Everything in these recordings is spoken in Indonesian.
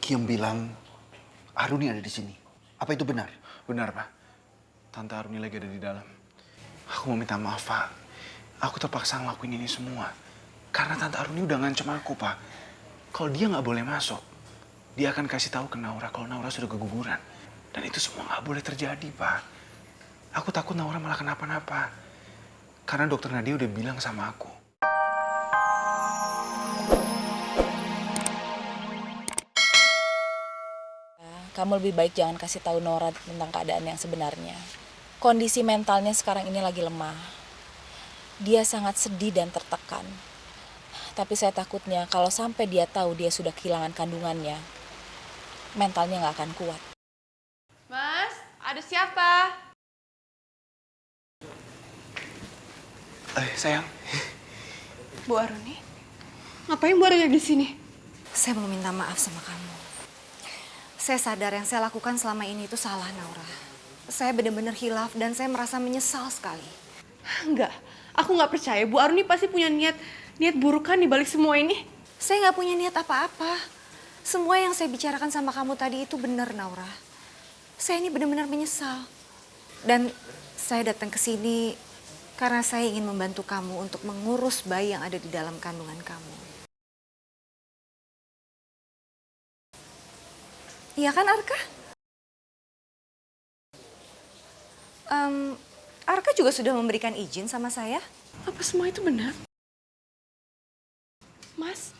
Kiam bilang Aruni ada di sini. Apa itu benar? Benar, Pak. Tante Aruni lagi ada di dalam. Aku mau minta maaf, Pak. Aku terpaksa ngelakuin ini semua. Karena Tante Aruni udah ngancam aku, Pak. Kalau dia nggak boleh masuk, dia akan kasih tahu ke Naura kalau Naura sudah keguguran. Dan itu semua nggak boleh terjadi, Pak. Aku takut Naura malah kenapa-napa. Karena dokter Nadia udah bilang sama aku. Kamu lebih baik jangan kasih tahu Nora tentang keadaan yang sebenarnya. Kondisi mentalnya sekarang ini lagi lemah. Dia sangat sedih dan tertekan. Tapi saya takutnya kalau sampai dia tahu dia sudah kehilangan kandungannya, mentalnya nggak akan kuat. Mas, ada siapa? Sayang. Bu Aruni? Ngapain Bu Aruni di sini? Saya mau minta maaf sama kamu. Saya sadar yang saya lakukan selama ini itu salah, Naura. Saya benar-benar hilaf dan saya merasa menyesal sekali. Enggak, aku nggak percaya. Bu Aruni pasti punya niat buruk kan di balik semua ini. Saya nggak punya niat apa-apa. Semua yang saya bicarakan sama kamu tadi itu benar, Naura. Saya ini benar-benar menyesal. Dan saya datang ke sini karena saya ingin membantu kamu untuk mengurus bayi yang ada di dalam kandungan kamu. Iya kan, Arka? Arka juga sudah memberikan izin sama saya. Apa semua itu benar? Mas?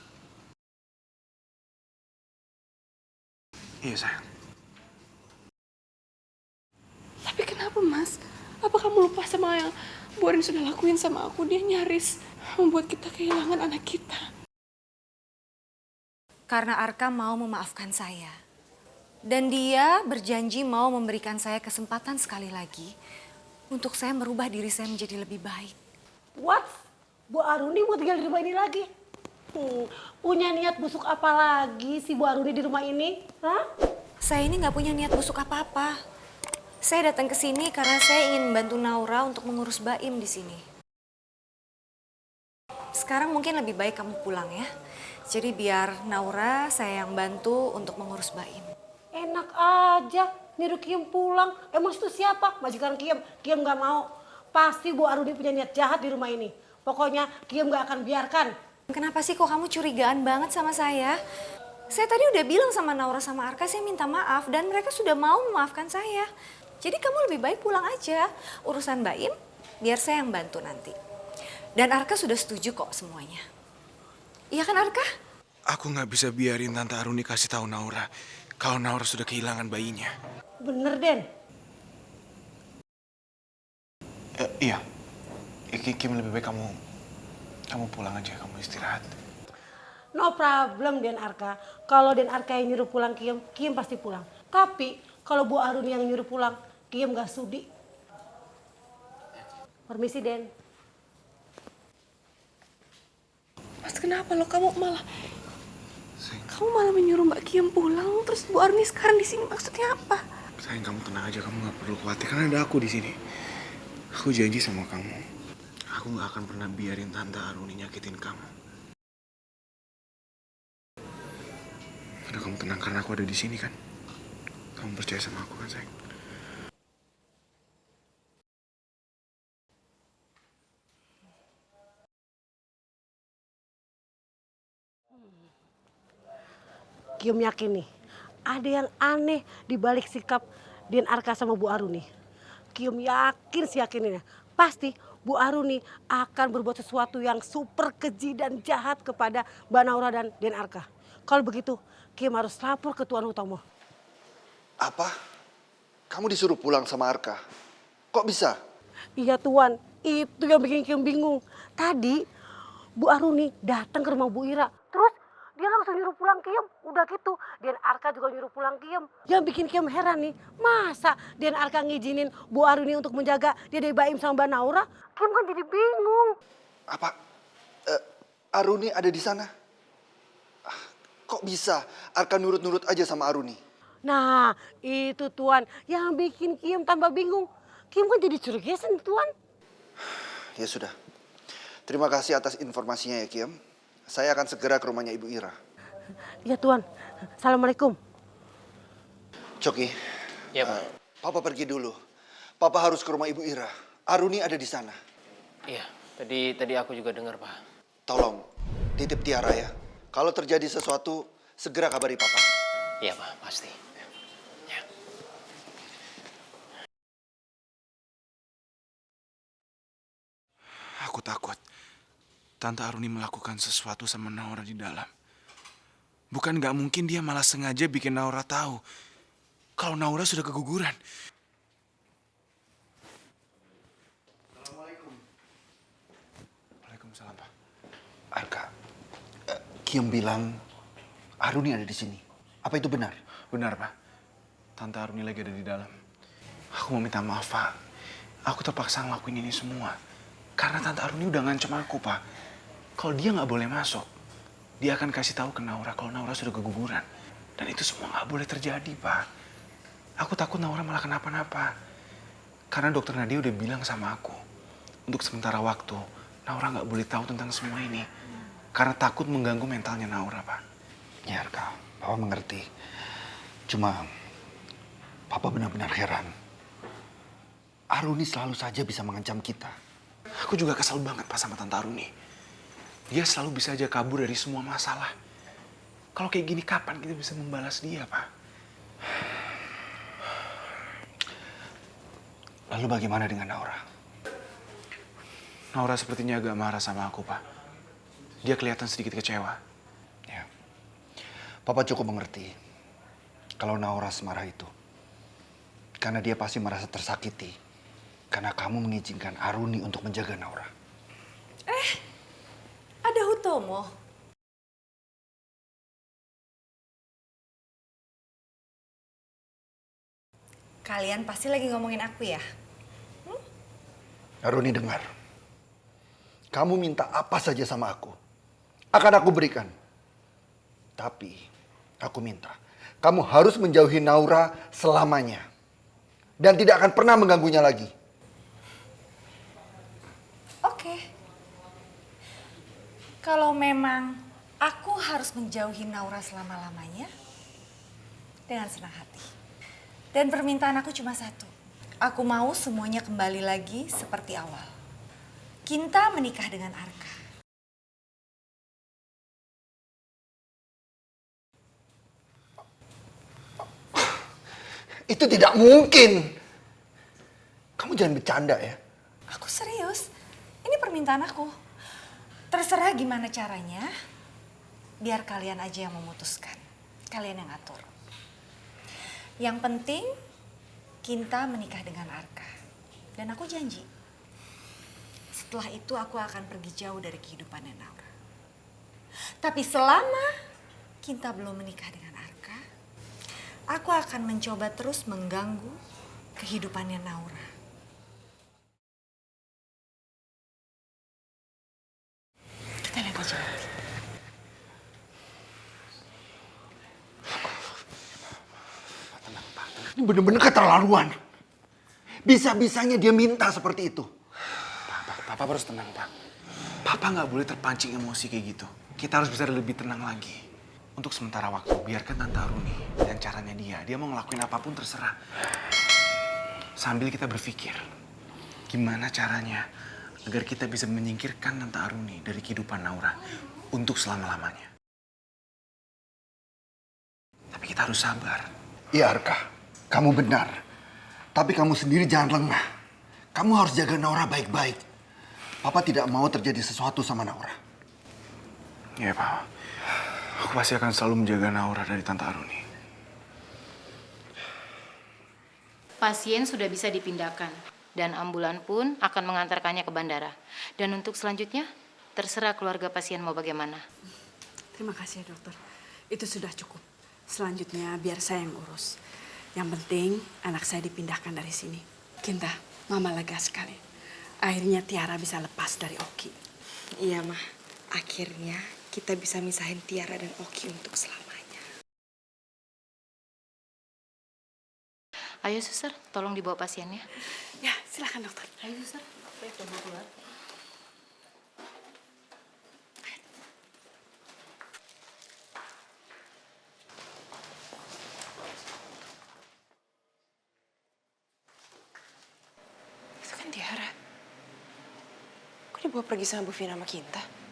Iya, sayang. Tapi kenapa, Mas? Apa kamu lupa sama yang Bu Aruni sudah lakuin sama aku? Dia nyaris membuat kita kehilangan anak kita. Karena Arka mau memaafkan saya. Dan dia berjanji mau memberikan saya kesempatan sekali lagi untuk saya merubah diri saya menjadi lebih baik. What? Bu Aruni mau tinggal di rumah ini lagi? Punya niat busuk apa lagi si Bu Aruni di rumah ini? Hah? Saya ini nggak punya niat busuk apa-apa. Saya datang ke sini karena saya ingin membantu Naura untuk mengurus Baim di sini. Sekarang mungkin lebih baik kamu pulang ya. Jadi biar Naura saya yang bantu untuk mengurus Baim. Enak aja, nyuruh Kiem pulang. Emang itu siapa? Majikan Kiem. Kiem gak mau. Pasti Bu Aruni punya niat jahat di rumah ini. Pokoknya Kiem gak akan biarkan. Kenapa sih kok kamu curigaan banget sama saya? Saya tadi udah bilang sama Naura sama Arka, saya minta maaf dan mereka sudah mau memaafkan saya. Jadi kamu lebih baik pulang aja. Urusan Baim, biar saya yang bantu nanti. Dan Arka sudah setuju kok semuanya. Iya kan Arka? Aku nggak bisa biarin Tante Aruni kasih tahu Naura kalau Naura sudah kehilangan bayinya. Bener, Den. Iya. Kim, lebih baik kamu pulang aja, kamu istirahat. No problem, Den Arka. Kalau Den Arka yang nyuruh pulang Kiem, Kiem pasti pulang. Tapi kalau Bu Aruni yang nyuruh pulang, Kiem gak sudi. Permisi, Den. Mas, kenapa lo kamu malah menyuruh Mbak Kiem pulang, terus Bu Aruni sekarang di sini maksudnya apa? Sayang, kamu tenang aja, kamu nggak perlu khawatir karena ada aku di sini. Aku janji sama kamu, aku nggak akan pernah biarin Tante Aruni nyakitin kamu. Udah, kamu tenang karena aku ada di sini kan. Kamu percaya sama aku kan, sayang? Kiem yakin nih, ada yang aneh di balik sikap Den Arka sama Bu Aruni. Kiem yakin yakinnya, pasti Bu Aruni akan berbuat sesuatu yang super keji dan jahat kepada Mbak Naura dan Den Arka. Kalau begitu, Kiem harus lapor ke Tuan Hutomo. Apa? Kamu disuruh pulang sama Arka? Kok bisa? Iya Tuan, itu yang bikin Kiem bingung. Tadi Bu Aruni datang ke rumah Bu Ira, terus dia langsung nyuruh pulang Kiem. Udah gitu, Den Arka juga nyuruh pulang Kiem. Yang bikin Kiem heran nih, masa Den Arka ngizinin Bu Aruni untuk menjaga Dede Baim sama Mbak Naura? Kiem kan jadi bingung. Apa? Aruni ada di sana? Kok bisa Arka nurut-nurut aja sama Aruni? Nah, itu Tuan yang bikin Kiem tambah bingung. Kiem kan jadi curiga Tuan. Ya sudah. Terima kasih atas informasinya ya, Kiem. Saya akan segera ke rumahnya Ibu Ira. Iya Tuan. Assalamualaikum. Coki, Iya, Pak. Papa pergi dulu. Papa harus ke rumah Ibu Ira. Aruni ada di sana. Iya, tadi aku juga dengar, Pak. Tolong, titip Tiara ya. Kalau terjadi sesuatu, segera kabari Papa. Iya, Pak, pasti. Ya. Aku takut Tante Aruni melakukan sesuatu sama Naura di dalam. Bukan gak mungkin dia malah sengaja bikin Naura tahu kalau Naura sudah keguguran. Assalamualaikum. Waalaikumsalam, Pak. Arka, Kim bilang Aruni ada di sini. Apa itu benar? Benar, Pak. Tante Aruni lagi ada di dalam. Aku mau minta maaf, Pak. Aku terpaksa ngelakuin ini semua. Karena Tante Aruni udah ngancam aku, Pak. Kalau dia nggak boleh masuk, dia akan kasih tahu ke Naura kalau Naura sudah keguguran. Dan itu semua nggak boleh terjadi, Pak. Aku takut Naura malah kenapa-napa. Karena dokter Nadia udah bilang sama aku, untuk sementara waktu, Naura nggak boleh tahu tentang semua ini. Karena takut mengganggu mentalnya Naura, Pak. Ya Arka, Papa mengerti. Cuma, Papa benar-benar heran. Aruni selalu saja bisa mengancam kita. Aku juga kesel banget, Pak, sama Tante Aruni. Dia selalu bisa aja kabur dari semua masalah. Kalau kayak gini, kapan kita bisa membalas dia, Pak? Lalu bagaimana dengan Naura? Naura sepertinya agak marah sama aku, Pak. Dia kelihatan sedikit kecewa. Ya, Papa cukup mengerti kalau Naura semarah itu. Karena dia pasti merasa tersakiti. Karena kamu mengizinkan Aruni untuk menjaga Naura. Ada Hutomo. Kalian pasti lagi ngomongin aku ya? Aruni dengar. Kamu minta apa saja sama aku. Akan aku berikan. Tapi aku minta kamu harus menjauhi Naura selamanya. Dan tidak akan pernah mengganggunya lagi. Oke. Kalau memang aku harus menjauhi Naura selama-lamanya, dengan senang hati. Dan permintaan aku cuma satu. Aku mau semuanya kembali lagi seperti awal. Kinta menikah dengan Arka. Itu tidak mungkin. Kamu jangan bercanda ya. Aku serius. Ini permintaan aku. Terserah gimana caranya. Biar kalian aja yang memutuskan. Kalian yang atur. Yang penting Kinta menikah dengan Arka. Dan aku janji. Setelah itu aku akan pergi jauh dari kehidupannya Naura. Tapi selama Kinta belum menikah dengan Arka, aku akan mencoba terus mengganggu kehidupannya Naura. Kita lihat aja nanti. Ini benar-benar keterlaluan. Bisa-bisanya dia minta seperti itu. Papa harus tenang, Pak. Papa nggak boleh terpancing emosi kayak gitu. Kita harus bisa lebih tenang lagi. Untuk sementara waktu, biarkan Tante Aruni dan caranya dia. Dia mau ngelakuin apapun terserah. Sambil kita berpikir, gimana caranya agar kita bisa menyingkirkan Tante Aruni dari kehidupan Naura untuk selama-lamanya. Tapi kita harus sabar. Iya Arka, kamu benar. Tapi kamu sendiri jangan lengah. Kamu harus jaga Naura baik-baik. Papa tidak mau terjadi sesuatu sama Naura. Iya, Pak. Aku pasti akan selalu menjaga Naura dari Tante Aruni. Pasien sudah bisa dipindahkan dan ambulan pun akan mengantarkannya ke bandara. Dan untuk selanjutnya, terserah keluarga pasien mau bagaimana. Terima kasih ya dokter. Itu sudah cukup. Selanjutnya biar saya yang urus. Yang penting anak saya dipindahkan dari sini. Kinta, Mama lega sekali. Akhirnya Tiara bisa lepas dari Oki. Iya, Mah. Akhirnya kita bisa misahin Tiara dan Oki untuk selamanya. Ayo, suster, tolong dibawa pasiennya. Ya, silakan dokter. Ayo, suster. Baik, coba keluar. gue pergi sama Bu Vina sama Kinta?